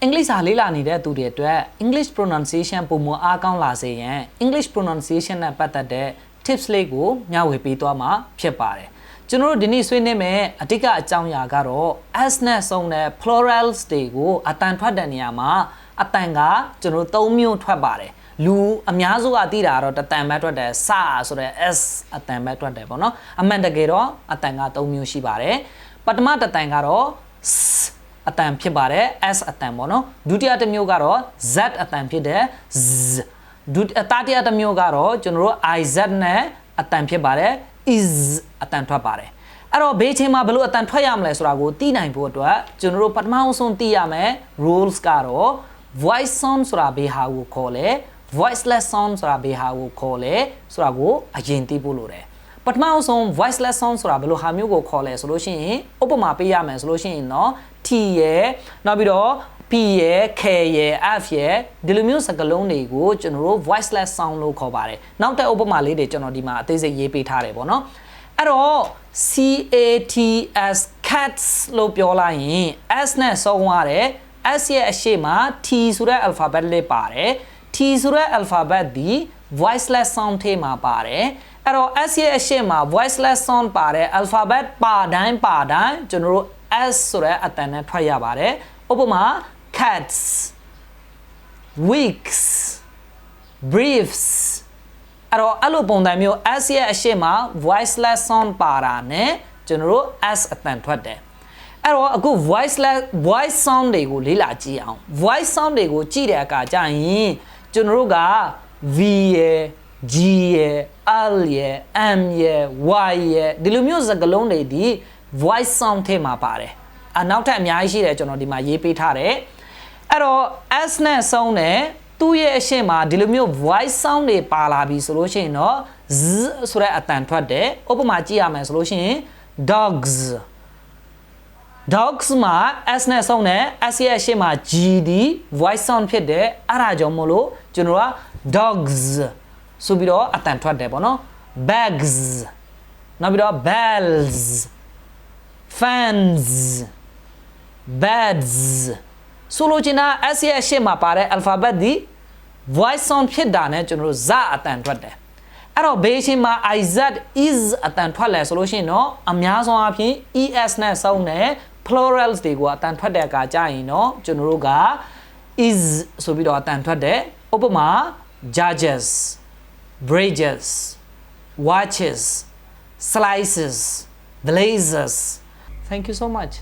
English စာလေးလာနေတဲ့သူတွေအတွက် English pronunciation ပုံမအားကောင်းလာစေရန် English pronunciation နဲ့ပတ်သက်တဲ့ tips လေးကိုမျှဝေပေးသွားမှာဖြစ်ပါတယ်ကျွန်တော်တို့ဒီနေ့ဆွေးနွေးမယ့်အဓိကအကြောင်းအရာကတော့ s နဲ့ဆုံးတဲ့ plurals တွေကိုအတန်ထွက်တဲ့နေရာမှာအတန်ကကျွန်တော်တို့၃မျိုးထွက်ပါတယ်လူအများစုကသိတာကတော့တတန်ပဲထွက်တယ်စဆိုတဲ့ s အတန်ပဲထွက်တယ်ပေါ့နော်အမှန်တကယ်တော့အတန်က၃မျိုးရှိပါတယ်ပထမတတန်ကတော့ အတန်ဖြစ်ပါတယ် s အတန်ပေါ့နော်ဒုတိယတစ်မျိုးကတော့ z အတန်ဖြစ်တယ် z တတိယတစ်မျိုးကတော့ကျွန်တော်တို့ iz နဲ့အတန်ဖြစ်ပါတယ် is အတန်ထွက်ပါတယ်အဲ့တော့ဘေးချင်းမှာဘယ်လိုအတန်ထွက်ရမလဲဆိုတာကိုသိနိုင်ဖို့အတွက်ကျွန်တော်တို့ပထမဆုံးသိရမယ် rules ကတော့ voice sound ဆိုတာဘေးဟာကိုခေါ်လဲ voiceless sound ဆိုတာဘေးဟာကိုခေါ်လဲဆိုတာကိုအရင်သိဖို့လိုတယ်ပထမဆုံး voiceless sound ဆိုတာဘယ်လိုဟာမျိုးကိုခေါ်လဲဆိုလို့ရှိရင်ဥပမာပေးရမယ်ဆိုလို့ရှိရင်เนาะ t ရယ်နောက်ပြီးတော့ p ရယ် k ရယ် f ရယ်ဒီလိုမျိုးစကားလုံးတွေကိုကျွန်တော်တို့ voiceless sound လို့ခေါ်ပါတယ်နောက်တဲ့ဥပမာလေးတွေကျွန်တော်ဒီမှာအသေးစိတ်ရေးပေးထားတယ်ပေါ့နော်အဲ့တော့ cats cats လို့ပြောလိုက်ရင် s နဲ့ဆုံးရတယ် s ရဲ့အရှေ့မှာ t ဆိုတဲ့ alphabet လေးပါတယ် t ဆိုတဲ့ alphabet ဒီ voiceless sound ထဲမှာပါတယ်အဲ့တော့ s ရဲ့အရှေ့မှာ voiceless sound ပါတယ် alphabet ပါတိုင်းကျွန်တော်တို့ s ဆိုတဲ့အတန်နဲ့ထွက်ရပါတယ်ဥပမာ cats weeks briefs အဲ့တော့အဲ့လိုပုံစံမျိုး s ရဲ့အရှေ့မှာ voiceless sound ပါတာနဲ့ကျွန်တော်တို့ s အတန်ထွက်တယ်အဲ့တော့အခု voice sound တွေကိုလေ့လာကြည့်အောင် voice sound တွေကိုကြည့်တဲ့အခါကျရင်ကျွန်တော်တို့က v ရယ် g ရယ် l ရယ် m ရယ် y ရယ်ဒီလိုမျိုးစကားလုံးတွေဒီ voice sound ထဲမှာပါတယ်နောက်ထပ်အများကြီးရှိတယ်ကျွန်တော်ဒီမှာရေးပေးထားတယ်အဲ့တော့ s နဲ့ဆုံးတယ်သူ့ရဲ့အရှေ့မှာဒီလိုမျိုး voice sound တွေပါလာပြီဆိုလို့ရှိရင်တော့ z ဆိုတဲ့အတန်ထွက်တယ်ဥပမာကြည့်ရမယ်ဆိုလို့ရှိရင် dogs မှာ s နဲ့ဆုံးတယ် s ရဲ့အရှေ့မှာ g ဒီ voice sound ဖြစ်တယ်အဲ့ဒါကြောင့်မို့လို့ကျွန်တော်က dogs ဆိုပြီးတော့အတန်ထွက်တယ်ပေါ့နော် bags နောက်ပြီးတော့ bells fans beds ဆိုလိုချင်တာ s ရဲ့အရှေ့မှာပါတဲ့ alphabet ဒီ voice sound ဖြစ်တာနဲ့ကျွန်တော်တို့ z အတန်ထွက်တယ်အဲ့တော့ဘေးချင်းမှာ iz is အတန်ထွက်လဲဆိုလို့ရှိရင်တော့အများဆုံးအဖြစ် es နဲ့ဆုံးတဲ့ plurals တွေကိုအတန်ထွက်တဲ့အခါကျရင်တော့ကျွန်တော်တို့က is ဆိုပြီးတော့အတန်ထွက်တယ်ဥပမာ judges bridges watches slices blazers thank you so much